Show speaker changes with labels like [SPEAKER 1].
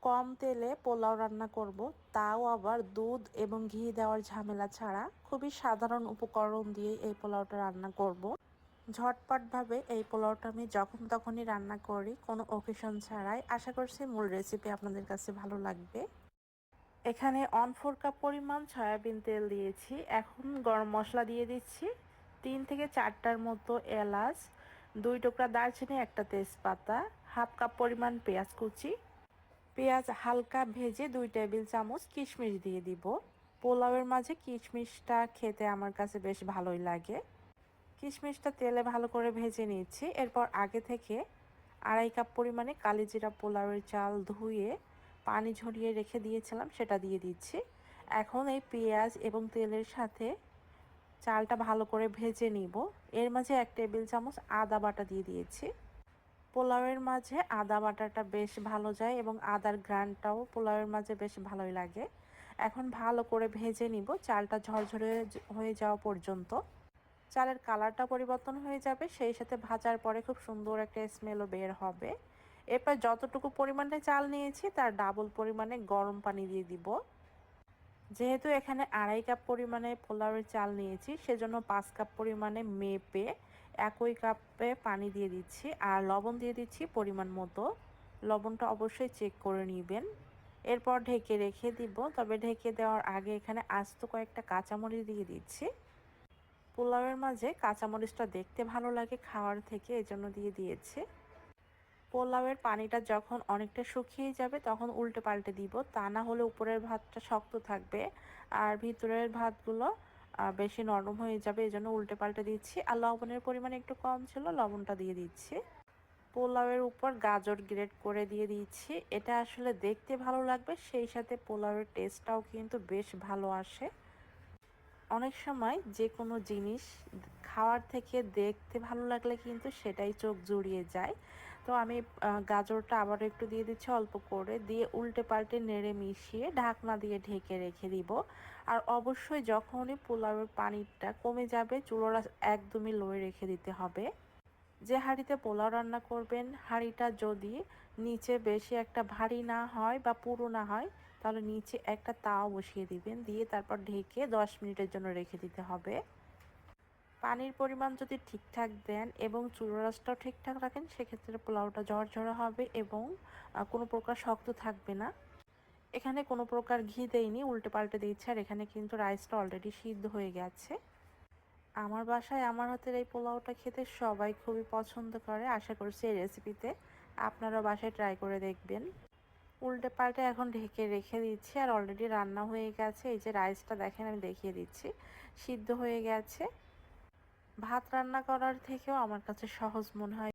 [SPEAKER 1] কম তেলে পোলাও রান্না করব, তাও আবার দুধ এবং ঘি দেওয়ার ঝামেলা ছাড়া। খুবই সাধারণ উপকরণ দিয়ে এই পোলাওটা রান্না করব। ঝটপটভাবে এই পোলাওটা আমি যখন তখনই রান্না করি, কোনো অকেশন ছাড়াই। আশা করছি মূল রেসিপি আপনাদের কাছে ভালো লাগবে। এখানে 1/4 কাপ পরিমাণ সয়াবিন তেল দিয়েছি। এখন গরম মশলা দিয়ে দিচ্ছি 3 থেকে 4টার মতো এলাচ, 2 টুকরা দারচিনি, একটা তেজপাতা, 1/2 কাপ পরিমাণ পেঁয়াজ কুচি। পেঁয়াজ হালকা ভেজে 2 টেবিল চামচ কিশমিশ দিয়ে দিব। পোলাওয়ের মাঝে কিশমিশটা খেতে আমার কাছে বেশ ভালোই লাগে। কিশমিশটা তেলে ভালো করে ভেজে নিচ্ছি। এরপর আগে থেকে 2.5 কাপ পরিমাণে কালিজিরা পোলাওয়ের চাল ধুয়ে পানি ঝরিয়ে রেখে দিয়েছিলাম, সেটা দিয়ে দিচ্ছি। এখন এই পেঁয়াজ এবং তেলের সাথে চালটা ভালো করে ভেজে নিব। এর মাঝে 1 টেবিল চামচ আদা বাটা দিয়ে দিয়েছি। পোলাওয়ের মাঝে আদা বাটাটা বেশ ভালো যায় এবং আদার ঘ্রাণটাও পোলাওয়ের মাঝে বেশ ভালোই লাগে। এখন ভালো করে ভেজে নিব চালটা ঝরঝরে হয়ে যাওয়া পর্যন্ত। চালের কালারটা পরিবর্তন হয়ে যাবে, সেই সাথে ভাজার পরে খুব সুন্দর একটা স্মেলও বের হবে। এরপর যতটুকু পরিমাণে চাল নিয়েছি তার ডাবল পরিমাণে গরম পানি দিয়ে দিব। যেহেতু এখানে 2.5 কাপ পরিমাণে পোলাওয়ের চাল নিয়েছি, সেজন্য 5 কাপ পরিমাণে মেপে একই কাপে পানি দিয়ে দিচ্ছি। আর লবণ দিয়ে দিচ্ছি পরিমাণ মতো। লবণটা অবশ্যই চেক করে নেবেন। এরপর ঢেকে রেখে দিব। তবে ঢেকে দেওয়ার আগে এখানে আস্ত কয়েকটা কাঁচামরিচ দিয়ে দিচ্ছি। পোলাওয়ের মাঝে কাঁচামরিচটা দেখতে ভালো লাগে খাওয়ার থেকে, এজন্য দিয়ে দিয়েছি। পোলাওয়ের পানিটা যখন অনেকটা শুকিয়ে যাবে তখন উল্টে পাল্টে দিব, তা না হলে উপরের ভাতটা শক্ত থাকবে আর ভিতরের ভাতগুলো বেশি নরম হয়ে যাবে। এজন্য উল্টে পাল্টে দিচ্ছি। আর লবণের পরিমাণ একটু কম ছিল, লবণটা দিয়ে দিচ্ছি। পোলাওয়ের উপর গাজর গ্রেট করে দিয়ে দিচ্ছি। এটা আসলে দেখতে ভালো লাগবে, সেই সাথে পোলাওয়ের টেস্টটাও কিন্তু বেশ ভালো আসে। অনেক সময় যে কোনো জিনিস খাওয়ার থেকে দেখতে ভালো লাগলে কিন্তু সেটাই চোখ জুড়িয়ে যায়। তো আমি গাজরটা আবার একটু দিয়ে দিচ্ছি অল্প করে, দিয়ে উল্টে পাল্টে নেড়ে মিশিয়ে ঢাকনা দিয়ে ঢেকে রেখে দিব। আর অবশ্যই যখনই পোলাওয়ের পানিটা কমে যাবে চুলাটা একদমই লোয়ে রেখে দিতে হবে। যে হাঁড়িতে পোলাও রান্না করবেন, হাঁড়িটা যদি নিচে বেশি একটা ভারী না হয় বা পুরো না হয়, তাহলে নিচে একটা তাওয়া বসিয়ে দিবেন, দিয়ে তারপর ঢেকে 10 মিনিটের জন্য রেখে দিতে হবে। পানির পরিমাণ যদি ঠিকঠাক দেন এবং চুলা আঁচটাও ঠিকঠাক রাখেন, সেক্ষেত্রে পোলাওটা ঝরঝরে হবে এবং কোনো প্রকার শক্ত থাকবে না। এখানে কোনো প্রকার ঘি দেইনি, উল্টে পাল্টে দিচ্ছে। আর এখানে কিন্তু রাইসটা অলরেডি সিদ্ধ হয়ে গেছে। আমার বাসায় আমার হাতের এই পোলাওটা খেতে সবাই খুবই পছন্দ করে। আশা করছি এই রেসিপিতে আপনারা বাসায় ট্রাই করে দেখবেন। উল্টে পাল্টে এখন ঢেকে রেখে দিচ্ছি। আর অলরেডি রান্না হয়ে গেছে। এই যে রাইসটা দেখেন, আমি দেখিয়ে দিচ্ছি, সিদ্ধ হয়ে গেছে। ভাত রান্না করার থেকেও আমার কাছে সহজ মনে হয়